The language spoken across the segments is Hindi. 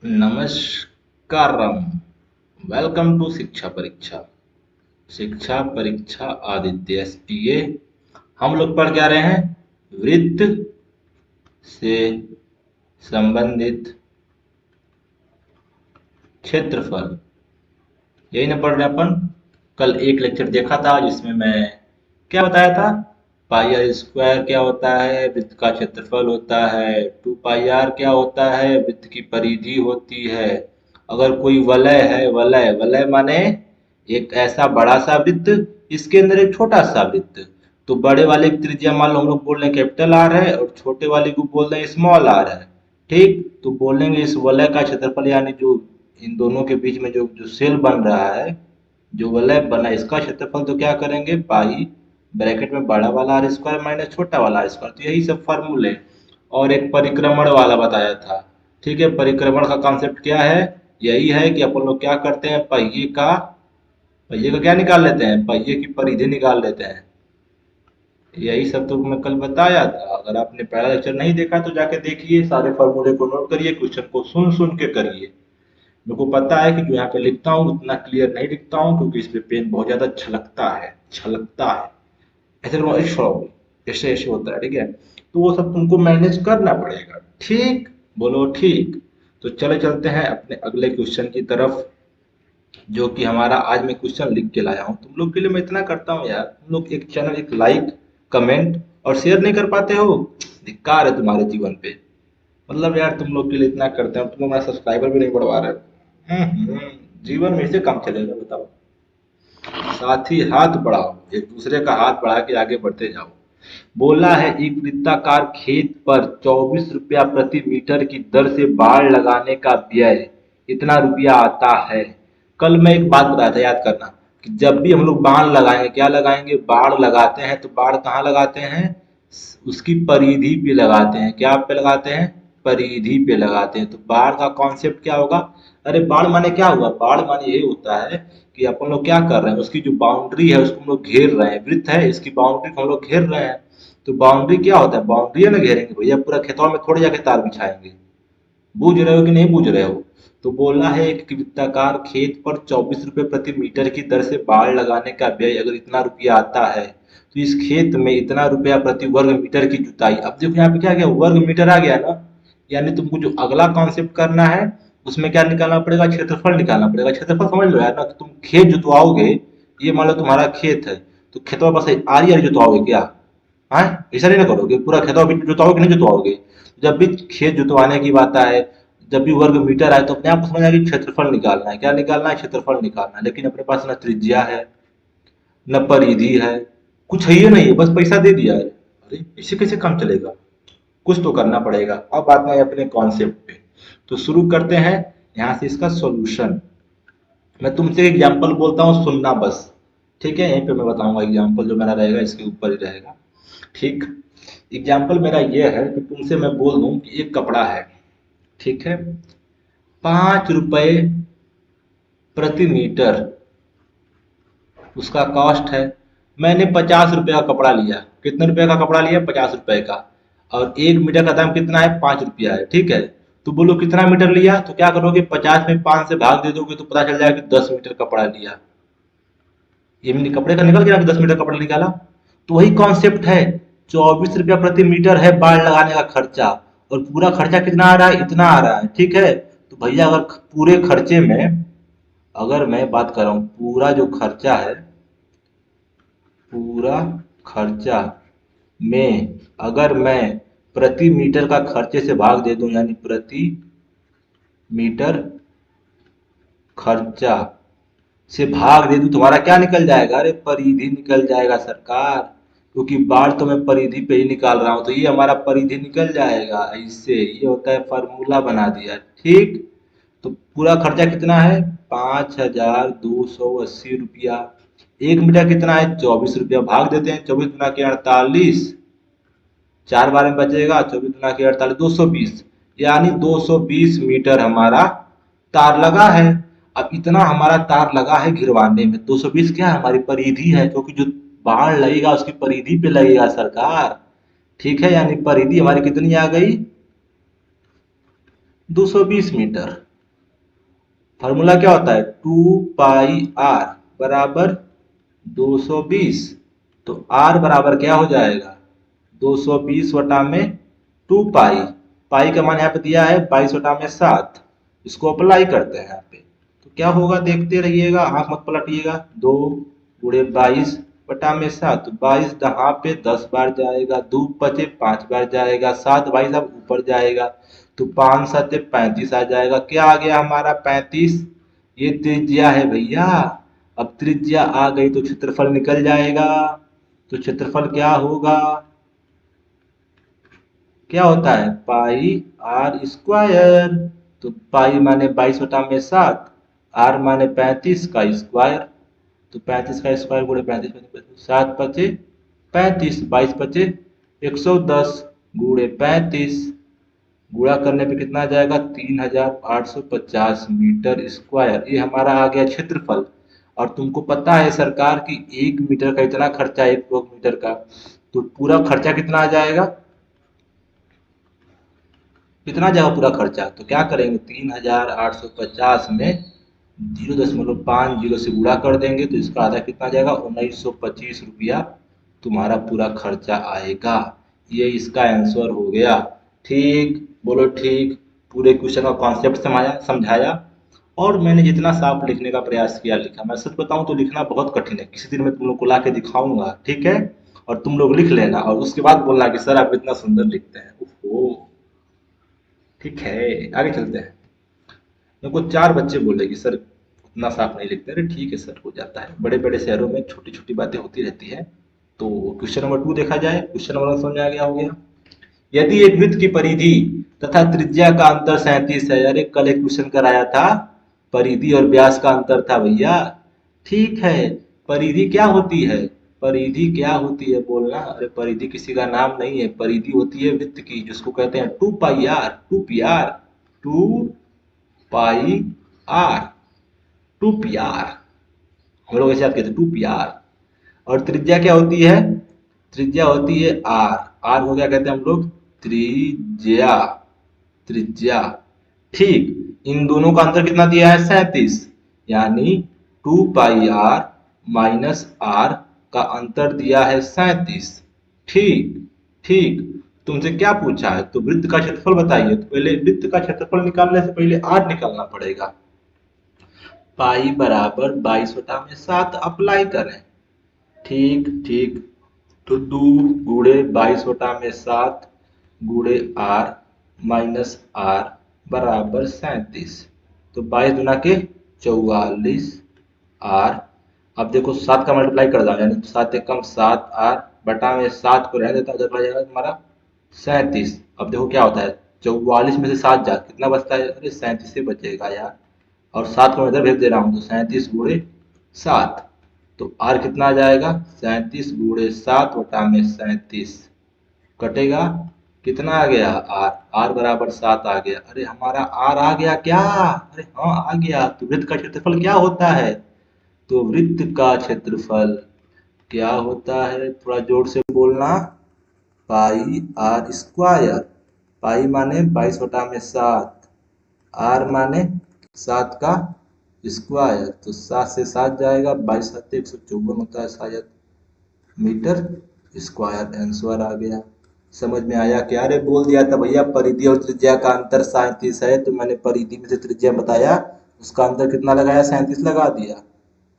नमस्कारम। वेलकम टू शिक्षा परीक्षा। शिक्षा परीक्षा आदित्य एसपीए। हम लोग पढ़ क्या रहे हैं? वृत्त से संबंधित क्षेत्रफल, यही ना पढ़ रहे अपन। कल एक लेक्चर देखा था जिसमें मैं क्या बताया था, पाई आर स्क्वायर क्या होता है, वृत्त का क्षेत्रफल होता है, टू पाई आर क्या होता है, वृत्त की परिधि होती है। अगर कोई वलय है, वलय वलय माने एक ऐसा बड़ा सा वृत्त, इसके अंदर एक छोटा सा वृत्त। तो बड़े वाले की त्रिज्या मान लो हम लोग बोल रहे हैं कैपिटल आर है, और छोटे वाले को बोल रहे हैं स्मॉल आर है। ठीक, तो बोलेंगे इस वलय का क्षेत्रफल, यानी जो इन दोनों के बीच में जो जो सेल बन रहा है, जो वलय बना, इसका क्षेत्रफल तो क्या करेंगे, पाई ब्रैकेट में बड़ा वाला आर स्क्वायर माइनस छोटा वाला आर स्क्वायर। तो यही सब फॉर्मूले। और एक परिक्रमण वाला बताया था। ठीक है, परिक्रमण का कॉन्सेप्ट क्या है? यही है कि अपन लोग क्या करते हैं, पहिए का क्या निकाल लेते हैं, पहिए की परिधि निकाल लेते हैं। यही सब तो मैं कल बताया था। अगर आपने पहला लेक्चर नहीं देखा तो जाके देखिए, सारे फॉर्मूले को नोट करिए, क्वेश्चन को सुन सुन के करिए। मेरे को पता है कि जो यहाँ पे लिखता हूँ उतना क्लियर नहीं लिखता हूँ, क्योंकि इस पे पेन बहुत ज्यादा छलकता है, छलकता है। ऐसे करो, ऐसे छोड़ो, ऐसे ऐसे होता है। ठीक है, तो वो सब तुमको मैनेज करना पड़ेगा। ठीक, बोलो ठीक। तो चले चलते हैं अपने अगले क्वेश्चन की तरफ, जो कि हमारा आज मैं क्वेश्चन लिख के लाया हूँ। तुम लोग के लिए मैं इतना करता हूँ यार, तुम लोग एक चैनल, एक लाइक, कमेंट और शेयर नहीं कर पाते हो। धिक्कार है तुम्हारे जीवन पे। मतलब यार, तुम लोग के लिए इतना करते हो, तुम लोग मेरा सब्सक्राइबर भी नहीं बढ़वा रहे हो। जीवन में इसे काम चलेगा बताओ। साथ ही हाथ बढ़ाओ, एक दूसरे का हाथ बढ़ा के आगे बढ़ते जाओ। बोला है, एक वृत्ताकार खेत पर 24 रुपया प्रति मीटर की दर से बाड़ लगाने का व्यय इतना रुपया आता है। कल मैं एक बात बताया था, याद करना, कि जब भी हम लोग बाण लगाएंगे, क्या लगाएंगे, बाढ़ लगाते हैं, तो बाढ़ कहाँ लगाते हैं, उसकी परिधि पे लगाते हैं। क्या पे लगाते हैं, परिधि पे लगाते हैं। तो बाढ़ का कॉन्सेप्ट क्या होगा? अरे बाढ़ माने क्या हुआ, बाढ़ माने ये होता है कि अपन लोग क्या कर रहे हैं, उसकी जो बाउंड्री है उसको हम लोग घेर रहे हैं। वृत्त है, इसकी बाउंड्री को हम लोग घेर रहे हैं। तो बाउंड्री क्या होता है, बाउंड्री है ना घेरेंगे भैया, पूरा खेतों में थोड़ी जाके तार बिछाएंगे। बूझ रहे हो कि नहीं बूझ रहे हो? तो बोला है, एक वृत्ताकार खेत पर 24 रुपए प्रति मीटर की दर से बाड़ लगाने का व्यय अगर इतना रुपया आता है, तो इस खेत में इतना रुपया प्रति वर्ग मीटर की जुताई। अब देखो यहाँ पे क्या गया, वर्ग मीटर आ गया ना। यानी तुमको जो अगला कॉन्सेप्ट करना है, उसमें क्या निकालना पड़ेगा, क्षेत्रफल निकालना पड़ेगा। क्षेत्रफल समझ लो यार ना, तुम खेत जुतवाओगे, ये मान लो तुम्हारा खेत है, तो खेतवा बस आरी आरी जुतवाओगे क्या? हाँ, ऐसा नहीं ना करोगे, पूरा खेतवा भी जुतवाओगे नहीं जुतवाओगे? जब भी खेत जुतवाने की बात आए, जब भी वर्ग मीटर आए, तो अपने आप को समझ आएगा कि क्षेत्रफल निकालना है। क्या निकालना है, क्षेत्रफल निकालना है। लेकिन अपने पास न त्रिज्या है, न परिधि है, कुछ है ही नहीं है, बस पैसा दे दिया है। अरे इसे कैसे काम चलेगा? कुछ तो करना पड़ेगा। अब आते हैं अपने कॉन्सेप्ट पे। तो शुरू करते हैं यहाँ से इसका सॉल्यूशन। मैं तुमसे एग्जांपल बोलता हूँ, सुनना बस। ठीक है, यहीं पे मैं बताऊंगा एग्जांपल, जो मेरा रहेगा इसके ऊपर ही रहेगा। ठीक, एग्जांपल मेरा ये है कि तुमसे मैं बोल दूं कि एक कपड़ा है, ठीक है, 5 रुपए प्रति मीटर उसका कॉस्ट है। मैंने 50 रुपए का कपड़ा लिया। कितने रुपए का कपड़ा लिया, 50 रुपए का। और 1 मीटर का दाम कितना है, 5 रुपया है। ठीक है, तो बोलो कितना मीटर लिया, तो क्या करोगे, 50 में 5 से भाग दे दोगे तो पता चल जाएगा कि 10 मीटर कपड़ा लिया। ये मैंने कपड़े का निकल गया कि 10 मीटर कपड़ा निकाला। तो वही कॉन्सेप्ट है, 24 रुपया प्रति मीटर है बाढ़ लगाने का खर्चा, और पूरा खर्चा कितना आ रहा है, इतना आ रहा है। ठीक है, तो भैया अगर पूरे खर्चे में, अगर मैं बात कर रहा हूँ पूरा जो खर्चा है, पूरा खर्चा में अगर मैं प्रति मीटर का खर्चे से भाग दे दूं, यानी प्रति मीटर खर्चा से भाग दे दूं, तुम्हारा क्या निकल जाएगा, अरे परिधि निकल जाएगा सरकार। क्योंकि बाढ़ तो मैं परिधि पे ही निकाल रहा हूं, तो ये हमारा परिधि निकल जाएगा। इससे ये होता है, फार्मूला बना दिया। ठीक, तो पूरा खर्चा कितना है, 5280 रुपया। 1 मीटर कितना है, 24 रुपया। भाग देते हैं, 24 गुना के 48, 4 बार में बचेगा, 24 गुना के 48, 220। यानी 220 मीटर हमारा तार लगा है। अब इतना हमारा तार लगा है घिरवाने में, 220 क्या है, हमारी परिधि है, क्योंकि जो बाढ़ लगेगा उसकी परिधि पे लगेगा सरकार। ठीक है, यानी परिधि हमारी कितनी आ गई, 220 मीटर। फॉर्मूला क्या होता है, 2 पाई आर बराबर 220। तो आर बराबर क्या हो जाएगा, 220 वटा में 2 पाई। पाई का मान यहाँ पे दिया है 22/7। इसको अप्लाई करते हैं यहाँ पे, तो क्या होगा देखते रहिएगा, आंख मत पलटिएगा। 2 × 22/7, तो 22 यहाँ पे 10 बार जाएगा, 2 × 5 = 5 बार जाएगा, 7 भाई साहब ऊपर जाएगा, तो 5 × 7 = 35 आ जाएगा। क्या आ गया हमारा, 35। ये त्रिज्या है भैया। अब त्रिज्या आ गई तो क्षेत्रफल निकल जाएगा। तो क्षेत्रफल क्या होगा, क्या होता है, पाई आर स्क्वायर। तो पाई माने 22/7, आर माने 35 का स्क्वायर। तो 35 का स्क्वायर गुणे 35, 7×5 = 35, 22×5 = 110 गुणे 35, गुणा करने पे कितना आ जाएगा, 3850 मीटर स्क्वायर। ये हमारा आ गया क्षेत्रफल। और तुमको पता है सरकार की 1 मीटर का इतना खर्चा है, 1 वर्ग मीटर का, तो पूरा खर्चा कितना आ जाएगा, कितना जाएगा पूरा खर्चा। तो क्या करेंगे, 3850 में 0.50 से गुणा कर देंगे, तो इसका आधा कितना जाएगा, 1925 रुपया तुम्हारा पूरा खर्चा आएगा। ये इसका आंसर हो गया। ठीक, बोलो ठीक। पूरे क्वेश्चन का कॉन्सेप्ट समझाया, और मैंने जितना साफ लिखने का प्रयास किया लिखा। मैं सच बताऊं तो लिखना बहुत कठिन है, किसी दिन मैं तुम लोग को ला के दिखाऊंगा, ठीक है। और तुम लोग लिख लेना और उसके बाद बोलना कि सर आप इतना सुंदर लिखते हैं। ओहो, ठीक है, आगे चलते हैं। मेरे को 4 बच्चे बोले कि सर उतना साफ नहीं लिखते। अरे ठीक है सर, हो जाता है, बड़े बड़े शहरों में छोटी छोटी बातें होती रहती है। तो क्वेश्चन नंबर 2 देखा जाए। क्वेश्चन नंबर समझ आ गया, हो गया। यदि एक वृत्त की परिधि तथा त्रिज्या का अंतर 37 है। अरे कल एक क्वेश्चन कराया था, परिधि और व्यास का अंतर था भैया। ठीक है, परिधि क्या होती है, परिधि क्या होती है बोलना। अरे परिधि किसी का नाम नहीं है, परिधि होती है वृत्त की, जिसको कहते हैं 2 pi R, 2 P R, 2 pi R, 2 P R. हम लोग ऐसे याद कहते हैं 2 पी आर। और त्रिज्या क्या होती है, त्रिज्या होती है आर। आर को क्या कहते हैं हम लोग, त्रिज्या, त्रिज्या। ठीक, इन दोनों का अंतर कितना दिया है, 37। यानी 2 पाई आर माइनस आर का अंतर दिया है 37। ठीक, ठीक। तुमसे क्या पूछा है, तो वृत्त का क्षेत्रफल बताइए। तो पहले वृत्त का क्षेत्रफल निकालने से पहले आर निकालना पड़ेगा। पाई बराबर 22/7 अप्लाई करें। ठीक, ठीक। तो 2 × 22/7 गुणे आर माइनस आर बराबर 37। तो 22×2 = 44 आर। अब देखो 7 का मल्टीप्लाई कर दो, यानी 7 एकम 7 आर बटा में 7 को रहने देता हूँ, जब जाएगा तुम्हारा 37। अब देखो क्या होता है, 44 में से 7 जा कितना बचता है, अरे 37 से बचेगा यार। और 7 को मैं इधर भेज दे रहा हूँ, तो 37 × 7। तो आर कितना आ जाएगा, 37 × 7 / 37 कटेगा। कितना आ गया, आर, आर बराबर 7 आ गया। अरे हमारा आर आ गया क्या, अरे हाँ आ गया। तो वृत्त का क्षेत्रफल क्या होता है, तो वृत्त का क्षेत्रफल क्या होता है, थोड़ा जोर से बोलना, पाई आर स्क्वायर। पाई माने 22/7, आर माने 7 का स्क्वायर। तो 7 से 7 जाएगा, 22×7 = 154 होता है शायद मीटर स्क्वायर। आंसर आ गया। समझ में आया क्या, अरे बोल दिया था भैया परिधि और त्रिज्या का अंतर 37 है, तो मैंने परिधि में से त्रिज्या बताया, उसका अंतर कितना लगाया, 37 लगा दिया।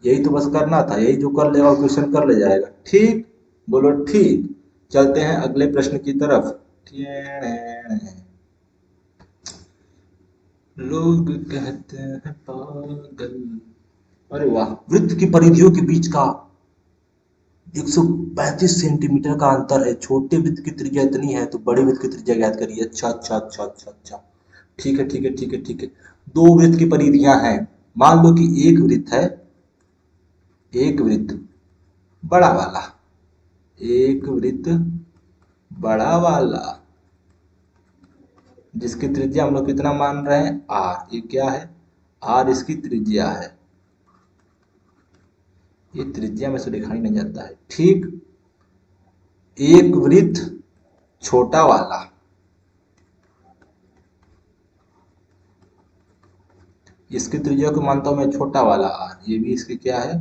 यही तो बस करना था, यही जो कर लेगा क्वेश्चन कर ले जाएगा। ठीक, बोलो ठीक। चलते हैं अगले प्रश्न की तरफ। लोग कहते हैं पागल। अरे वाह, वृत्त की परिधियों के बीच का 135 सेंटीमीटर का अंतर है। छोटे वृत्त की त्रिज्या इतनी है, तो बड़े वृत्त की त्रिज्या ज्ञात करिए। अच्छा अच्छा अच्छा अच्छा अच्छा, ठीक है ठीक है ठीक है ठीक है। दो वृत्त की परिधियां हैं। मान लो कि एक वृत्त है, एक वृत्त बड़ा वाला, एक वृत्त बड़ा वाला, जिसकी त्रिज्या हम लोग कितना मान रहे हैं, आर। ये क्या है, आर इसकी त्रिज्या है। ये त्रिज्या में से दिखाई नहीं जाता है। ठीक, एक वृत्त छोटा वाला, इसकी त्रिज्या को मानता हूं मैं छोटा वाला आर, ये भी इसकी क्या है,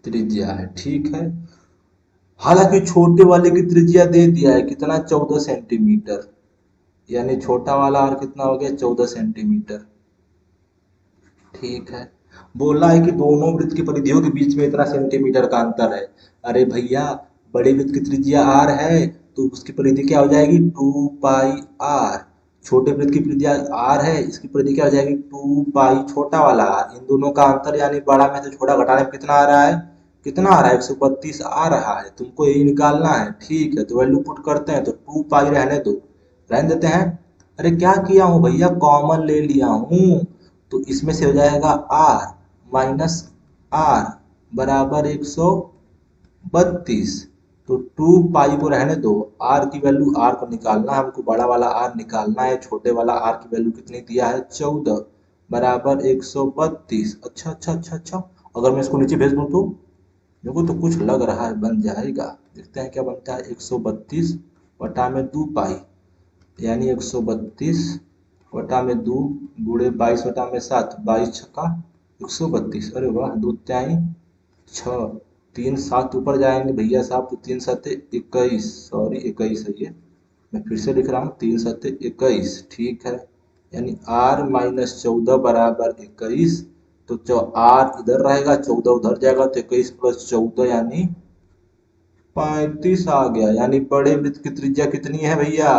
त्रिज्या है, ठीक है। हालांकि छोटे वाले की त्रिज्या दे दिया है कितना, 14 सेंटीमीटर, यानी छोटा वाला आर कितना हो गया, 14 सेंटीमीटर, ठीक है। बोला है कि दोनों वृत्त की परिधियों के बीच में इतना सेंटीमीटर का अंतर है। अरे भैया, बड़े वृत्त की त्रिज्या आर है तो उसकी परिधि क्या हो जाएगी, 2 पाई आर। छोटे वृत्त की त्रिज्या आर है, इसकी परिधि क्या हो जाएगी, 2 पाई छोटा वाला आर। इन दोनों का अंतर यानी बड़ा में से छोटा घटाने में कितना आ रहा है, कितना आ रहा है, 132 आ रहा है। तुमको यही निकालना है, ठीक है। तो वैल्यू पुट करते हैं, तो 2 पाई रहने दो, रहने देते हैं। अरे क्या किया हूँ भैया, कॉमन ले लिया हूँ, तो इसमें से हो जाएगा आर माइनस आर बराबर 132। तो 2 पाई को रहने दो, आर की वैल्यू, आर को निकालना है हमको, बड़ा वाला आर निकालना है, छोटे वाला आर की वैल्यू कितनी दिया है, 14 बराबर 132। अच्छा अच्छा अच्छा अच्छा, अगर मैं इसको नीचे भेज दूं तो मेरे को तो कुछ लग रहा है बन जाएगा, देखते हैं क्या बनता है। 132 बटा में 2 पाई, यानी 132 बटा में 2 गुणे 22 बटा में 7, 22 छक्का 132। अरे वाह, दो त्याई 6, 3 7 ऊपर जाएंगे भैया साहब, तो 3 7 21, सॉरी 21 है ये, मैं फिर से लिख रहा हूँ, 3 7 21, ठीक है। यानी आर माइनस 14 बराबर 21। तो आर इधर रहेगा, 14 उधर जाएगा, तो 21 प्लस 14 यानी 35 आ गया। यानी बड़े वृत्त की त्रिज्या कितनी है भैया,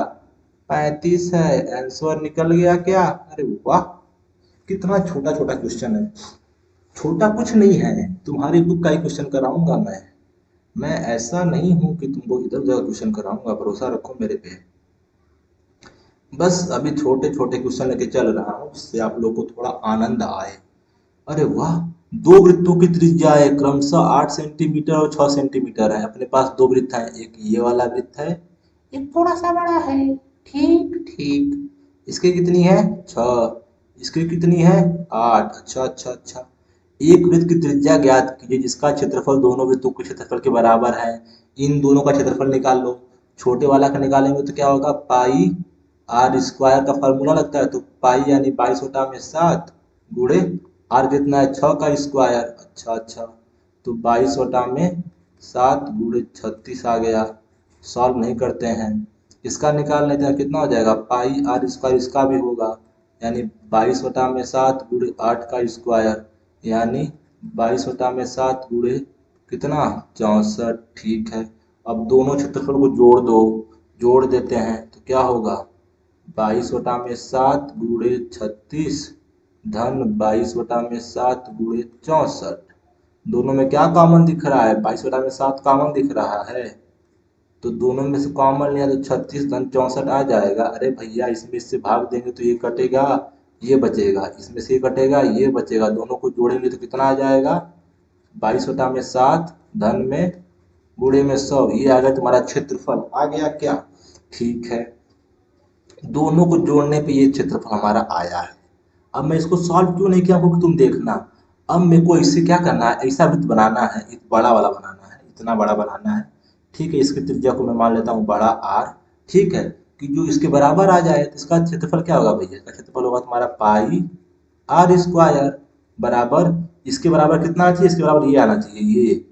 35 है। आंसर निकल गया क्या, अरे वाह, कितना छोटा छोटा क्वेश्चन है। छोटा कुछ नहीं है, तुम्हारी बुक का ही क्वेश्चन कराऊंगा मैं ऐसा नहीं हूं कि तुमको इधर उधर क्वेश्चन कराऊंगा, भरोसा रखो मेरे पे। बस अभी छोटे छोटे क्वेश्चन लेके चल रहा हूँ, जिससे आप लोग को थोड़ा आनंद आए। अरे वाह, दो वृत्तों की त्रिज्या है क्रमशः 8 सेंटीमीटर और 6 सेंटीमीटर है। अपने पास दो वृत्त हैं, एक ये वाला वृत्त है, एक थोड़ा सा बड़ा है, ठीक ठीक। इसकी कितनी है, 6, इसकी कितनी है, 8। अच्छा अच्छा अच्छा, एक वृत्त की त्रिज्या ज्ञात कीजिए जिसका क्षेत्रफल दोनों वृत्तों के क्षेत्रफल के बराबर है। इन दोनों का क्षेत्रफल निकाल लो। छोटे वाला का निकालेंगे तो क्या होगा, पाई आर स्क्वायर का फॉर्मूला लगता है, तो पाई यानी 22/7 गुणे आर कितना है, 6 का स्क्वायर। अच्छा अच्छा, तो 22/7 गुणे 36 आ गया। सॉल्व नहीं करते हैं, इसका निकाल लेते हैं, कितना हो जाएगा, पाई आर स्क्वायर, इसका भी होगा, यानी 22/7 गुणे 8 का स्क्वायर, यानी 22/7 गुणे कितना, 64, ठीक है। अब दोनों क्षेत्रफल को जोड़ दो, जोड़ देते हैं तो क्या होगा, 22/7 गुणे 36 धन 22/7 गुणे 64। दोनों में क्या कॉमन दिख रहा है, 22/7 कॉमन दिख रहा है, तो दोनों में से कॉमन लिया तो 36 धन 64 आ जाएगा। अरे भैया, इसमें इससे भाग देंगे तो ये कटेगा, ये बचेगा, इसमें से ये कटेगा, ये बचेगा, दोनों को जोड़ेंगे तो कितना आ जाएगा, 22/7 धन में गुणे में 100, ये आ गया तुम्हारा क्षेत्रफल। आ गया क्या, ठीक है। दोनों को जोड़ने पे ये क्षेत्रफल हमारा आया है। अब मैं इसको सॉल्व क्यों नहीं किया, क्योंकि तुम देखना, अब मेरे को इससे क्या करना है, ऐसा वृत्त बनाना है, एक बड़ा वाला बनाना है, इतना बड़ा बनाना है, ठीक है। इसकी त्रिज्या को मैं मान लेता हूँ बड़ा आर, ठीक है, कि जो इसके बराबर आ जाए तो इसका क्षेत्रफल क्या होगा भैया, इसका क्षेत्रफल होगा तुम्हारा पाई आर स्क्वायर बराबर, इसके बराबर कितना आना चाहिए, इसके बराबर ये आना चाहिए,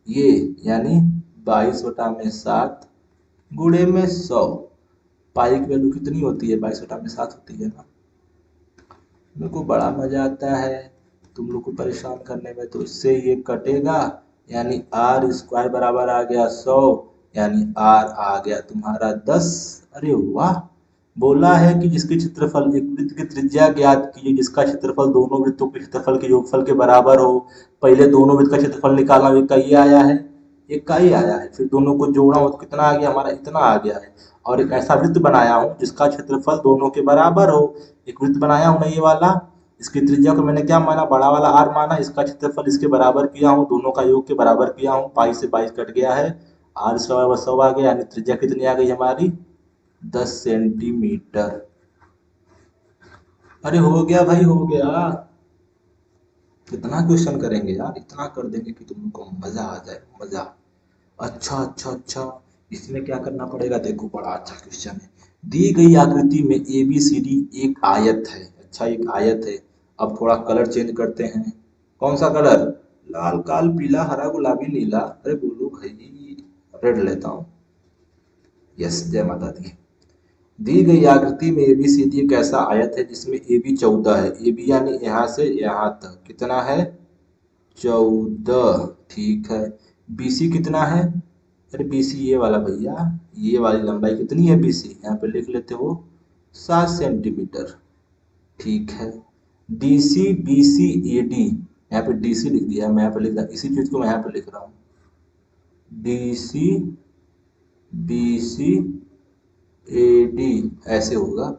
ये यानी 22/7 गुणे में 100। पाई की वैल्यू कितनी होती है, 22/7 होती है ना। मेरे को बड़ा मजा आता है तुम लोग को परेशान करने में, तो इससे ये कटेगा, यानी आर स्क्वायर बराबर आ गया 100, यानी आर आ गया तुम्हारा 10। अरे वाह, बोला है कि जिसके क्षेत्रफल, एक वृत्त की त्रिज्या ज्ञात कीजिए जिसका क्षेत्रफल दोनों वृत्तों के क्षेत्रफल के योगफल के बराबर हो। पहले दोनों वृत्त का क्षेत्रफल निकाला, एक का ये आया है, एक का ही आया है, फिर दोनों को जोड़ा हो तो कितना आ गया हमारा, इतना आ गया है। और एक ऐसा वृत्त बनाया हूं जिसका क्षेत्रफल दोनों के बराबर हो, एक वृत्त बनाया हूं ना ये वाला, इसकी त्रिज्या को मैंने क्या माना, बड़ा वाला आर माना, इसका क्षेत्रफल इसके बराबर किया हूं, दोनों का योग के बराबर किया हूं, पाई से 22 कट गया है, आर इसका बराबर 100 आ गया, यानी त्रिज्या कितनी आ गई हमारी, 10 सेंटीमीटर। अरे हो गया भाई, हो गया। कितना क्वेश्चन करेंगे यार, इतना कर देंगे कि तुम लोग को मजा आ जाए, मजा। अच्छा अच्छा अच्छा, इसमें क्या करना पड़ेगा, देखो बड़ा अच्छा क्वेश्चन है। दी गई आकृति में ए बी सी डी एक आयत है, अच्छा एक आयत है। अब थोड़ा कलर चेंज करते हैं। कौन सा कलर? लाल, काल, पीला, हरा, गुलाबी, नीला। अरे बोलो भाई, रेड लेता हूँ। यस, जय माता दी। दी गई आकृति में एबीसीडी एक ऐसा आयत है जिसमें ए बी 14 है। ए बी यानी यहाँ से यहाँ तक कितना है? 14। ठीक है। बीसी कितना है? अरे बीसी ये वाला भैया, ये वाली लंबाई कितनी है बीसी? यहाँ पे लिख लेते हो 7 सेंटीमीटर। ठीक है। डीसी बीसी एडी, यहाँ पे डीसी लिख दिया, मैं यहाँ पे लिख रहा, इसी चीज को मैं यहाँ पे लिख रहा हूँ। डीसी बीसी एडी ऐसे होगा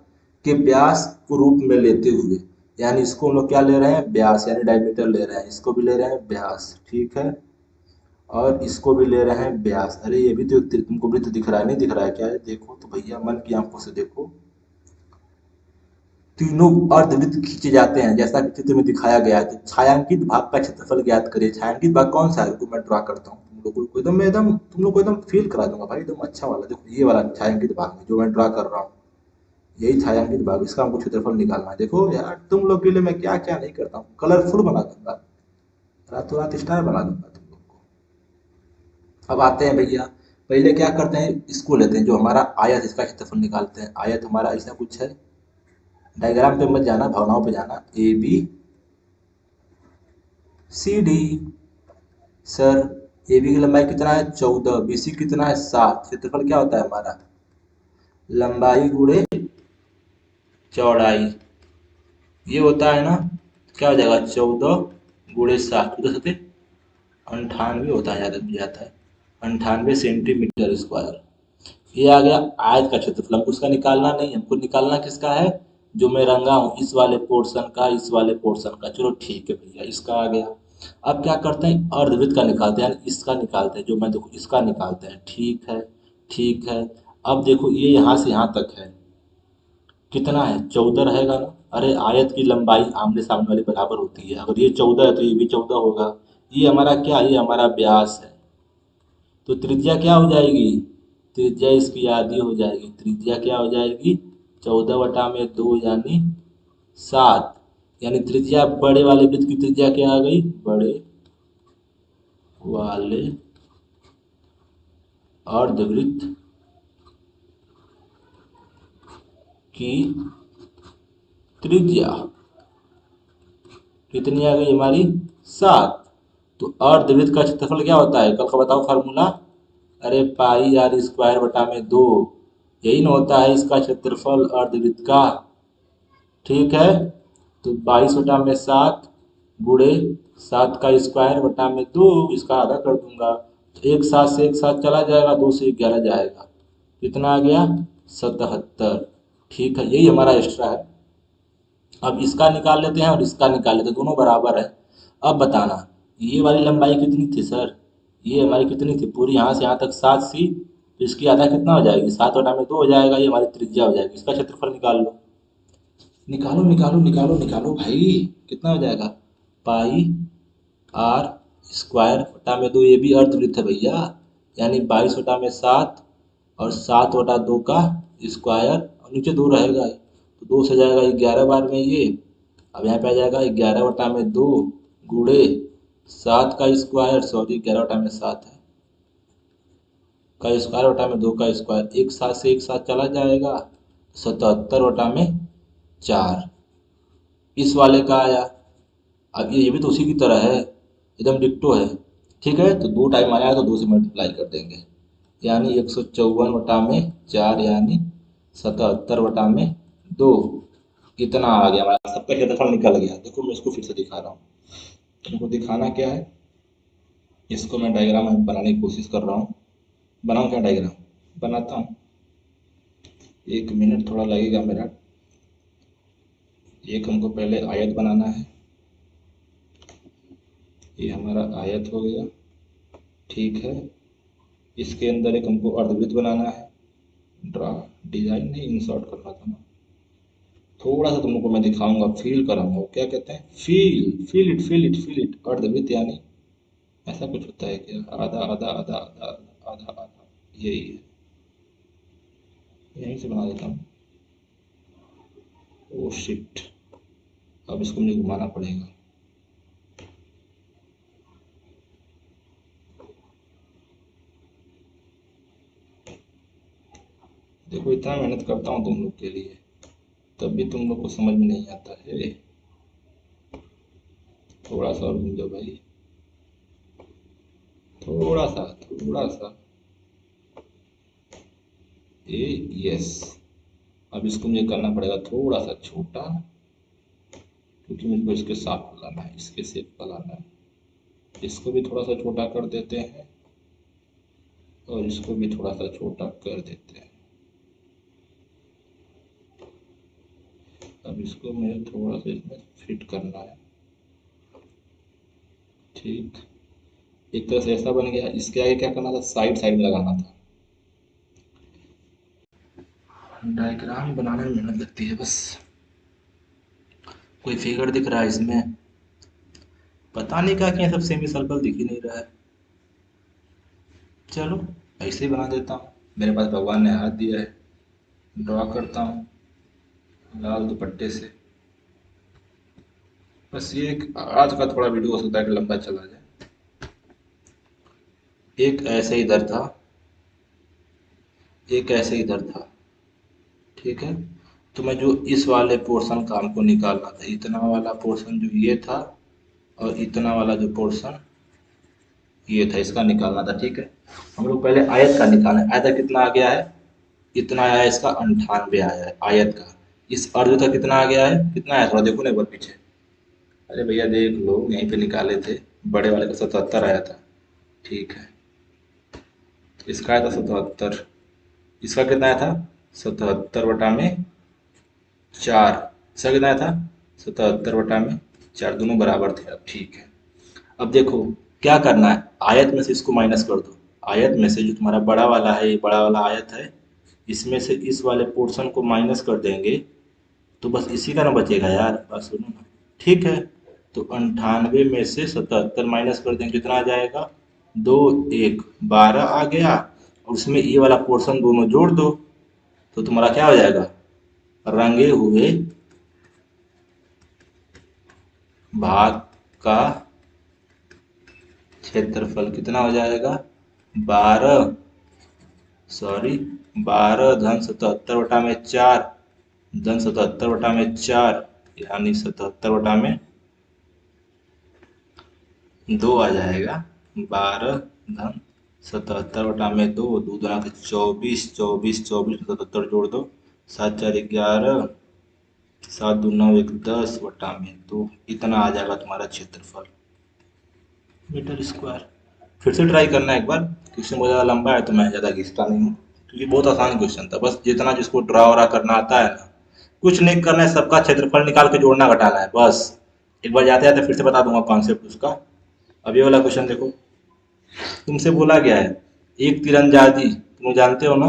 कि व्यास को रूप में लेते हुए, यानी इसको हम लोग क्या ले रहे हैं? व्यास यानी डायमीटर ले रहे हैं, इसको भी ले रहे हैं व्यास। ठीक है। और इसको भी ले रहे हैं व्यास। अरे ये भी तो तुमको भी तो दिख रहा है, नहीं दिख रहा है क्या? है देखो तो भैया, मन की आंखों से देखो। तीनों अर्धवृत्त खींचे जाते हैं जैसा कि चित्र में दिखाया गया है। तो छायांकित भाग का क्षेत्रफल ज्ञात करिए। छायांकित भाग कौन सा है? रुको मैं ड्रा करता हूँ तुम लोगों को, एकदम तुम लोग को एकदम फील करा दूंगा भाई, एकदम अच्छा वाला। देखो ये वाला छायांकित भाग है जो मैं ड्रा कर रहा हूँ, यही छायांकित भाग, इसका हमको क्षेत्रफल निकालना है। देखो यार, तुम लोग के लिए मैं क्या क्या नहीं करता हूँ, कलरफुल बना दूंगा, रातों रात स्टार बना दूंगा तुम लोग को। अब आते हैं भैया, पहले क्या करते हैं, इसको लेते हैं जो हमारा आयत, इसका क्षेत्रफल निकालते हैं। आयत हमारा ऐसा कुछ है, डायग्राम पे मत जाना, भावनाओं पे जाना। A B C D. Sir, A B की लंबाई कितना है? 14। बी सी कितना है? 7। क्षेत्रफल क्या होता है हमारा? लंबाई गुणे चौड़ाई, ये होता है ना। क्या हो जाएगा? 14 गुणे 7, 98 होता है, याद भी आता है। 98 सेंटीमीटर स्क्वायर। ये आ गया आयत का क्षेत्रफल। हमको उसका निकालना नहीं, हमको निकालना किसका है? जो मैं रंगा हूँ इस वाले पोर्शन का, इस वाले पोर्शन का। चलो ठीक है भैया, इसका आ गया। अब क्या करते हैं? अर्धवृत्त का निकालते हैं, यानी इसका निकालते हैं। जो मैं देखो इसका निकालते हैं। ठीक है। ठीक है। अब देखो ये यहाँ से यहाँ तक है, कितना है? 14 रहेगा ना। अरे आयत की लंबाई आमने सामने वाली बराबर होती है, अगर ये 14 है तो ये भी 14 होगा। ये हमारा क्या? ये हमारा व्यास है। तो त्रिज्या क्या हो जाएगी? त्रिज्या इसकी आधी हो जाएगी। त्रिज्या क्या हो जाएगी? 14/2 यानी 7। यानी त्रिज्या, बड़े वाले वृत्त की त्रिज्या क्या आ गई? बड़े वाले अर्धवृत्त की त्रिज्या कितनी आ गई हमारी? 7। तो अर्धवृत्त का क्षेत्रफल क्या होता है? कल का बताओ फार्मूला। अरे पाई आर स्क्वायर बटा में 2, यही ना होता है इसका क्षेत्रफल अर्धवृत्त का। ठीक है। तो 22/7 गुणे 7 का स्क्वायर बटा में 2, इसका आधा कर दूंगा तो एक 7 से एक 7 चला जाएगा, 2 से 11 जाएगा। कितना आ गया? 77। ठीक है, यही हमारा एक्स्ट्रा है। अब इसका निकाल लेते हैं और इसका निकाल लेते हैं, दोनों बराबर है। अब बताना, ये वाली लंबाई कितनी थी सर? ये हमारी कितनी थी? पूरी यहाँ से यहाँ तक 7 सी, तो इसकी आधा कितना हो जाएगी? 7/2 हो जाएगा, ये हमारी त्रिज्या हो जाएगी। इसका क्षेत्रफल निकाल लो। निकालो निकालो निकालो निकालो भाई, कितना हो जाएगा? पाई आर स्क्वायर बटा में 2, ये भी अर्धवृत्त है भैया, यानी 22/7 और 7/2 का स्क्वायर, और नीचे 2 रहेगा ही, तो 2 से जाएगा 11 बार में ये। अब यहाँ पे आ जाएगा 11/2 गुणे 7 का स्क्वायर, सॉरी 11/7 है, का स्क्वायर बटा में 2 का स्क्वायर, एक 7 से एक 7 चला जाएगा, 77/4 इस वाले का आया। अब ये भी तो उसी की तरह है, एकदम डिक्टो है। ठीक है, तो 2 टाइम आया तो 2 से मल्टीप्लाई कर देंगे, यानी 154/4 यानी 77/2। इतना आ गया हमारा, सबका क्षेत्रफल निकल गया। देखो मैं इसको फिर से दिखा रहा हूँ। तुमको दिखाना क्या है, इसको मैं डायग्राम बनाने की कोशिश कर रहा हूँ। बनाऊँ क्या डायग्राम? बनाता हूँ, 1 मिनट थोड़ा लगेगा मेरा। एक हमको पहले आयत बनाना है, ये हमारा आयत हो गया। ठीक है। इसके अंदर एक हमको अर्धवृत्त बनाना है। ड्रा, डिजाइन नहीं, इंसर्ट करना था ना। थोड़ा सा तुम लोग को मैं दिखाऊंगा, फील कराऊंगा, क्या कहते हैं, feel feel it feel it feel it. अर्धवृत्त यानी ऐसा कुछ होता है क्या? आधा आधा आधा आधा आधा आधा, यही है। यहीं से बना देता हूँ। ओ शिट, अब इसको मुझे घुमाना पड़ेगा। देखो इतना मेहनत करता हूँ तुम लोग के लिए, तब भी तुम लोग को समझ में नहीं आता है। थोड़ा सा और घूम जाओ भाई, थोड़ा सा, थोड़ा सा। ए, यस। अब इसको मुझे करना पड़ेगा थोड़ा सा छोटा, क्योंकि मुझे को इसके साथ लाना है, इसके शेप का लाना है। इसको भी थोड़ा सा छोटा कर देते हैं और इसको भी थोड़ा सा छोटा कर देते हैं। अब इसको मुझे थोड़ा सा इसमें फिट करना है। ठीक, एक तरह से ऐसा बन गया। इसके आगे क्या करना था, साइड साइड में लगाना था। डायग्राम बनाने में मेहनत लगती है बस। कोई फिगर दिख रहा है इसमें? पता नहीं क्या किया, सब सेमी सर्कल दिख ही नहीं रहा है। चलो ऐसे ही बना देता हूँ, मेरे पास भगवान ने हाथ दिया है। ड्रॉ करता हूँ लाल दुपट्टे से। बस ये आज का थोड़ा वीडियो हो सकता है कि लंबा चला जाए। एक ऐसे इधर था, एक ऐसे इधर था, ठीक है। तो मैं जो इस वाले पोर्शन का हमको निकालना था, इतना वाला पोर्शन जो ये था, और इतना वाला जो पोर्शन ये था, इसका निकालना था, ठीक है। हम लोग पहले आयत का निकालें। आयत कितना आ गया है, इतना आया है, इसका 98 आया है आयत का। इस अर्ध का कितना आ गया है, कितना आया थोड़ा देखो ना एक बार पीछे। अरे भैया देख लो, यहीं पे निकाले थे, बड़े वाले का 77 आया था, ठीक है। इसका आया था 77, इसका कितना आया था 77/4। इसका कितना आया था 77/4, दोनों बराबर थे। अब ठीक है, अब देखो क्या करना है, आयत में से इसको माइनस कर दो। आयत में से जो तुम्हारा बड़ा वाला है, ये बड़ा वाला आयत है, इसमें से इस वाले पोर्शन को माइनस कर देंगे तो बस इसी का ना बचेगा यार। बस सुनो ना, ठीक है। तो 98 में से 77 माइनस कर देंगे, कितना आ जाएगा, 2 1 12 आ गया। और उसमें ये वाला पोर्शन दोनों जोड़ दो, तो तुम्हारा क्या हो जाएगा, रंगे हुए भाग का क्षेत्रफल कितना हो जाएगा, 12, सॉरी 12 धन 77/4, धन 77/4, यानी 77/2 आ जाएगा। 12 धन 77/2, दो दुना के 24, 24 24 77 जोड़ दो, 7 4 11, 7 2 9 1 10/2, इतना आ जाएगा तुम्हारा क्षेत्रफल मीटर स्क्वायर। फिर से ट्राई करना एक बार, क्वेश्चन बहुत ज़्यादा लंबा है तो मैं ज़्यादा खींचता नहीं हूँ, क्योंकि बहुत आसान क्वेश्चन था। बस जितना जिसको ड्रा वरा करना आता है ना, कुछ नहीं करना है, सबका क्षेत्रफल निकाल के जोड़ना घटाना है बस। एक बार जाते जाते फिर से बता दूंगा कॉन्सेप्ट उसका। अब ये वाला क्वेश्चन देखो, तुमसे बोला गया है एक तीरंदाजी, तुम जानते हो ना,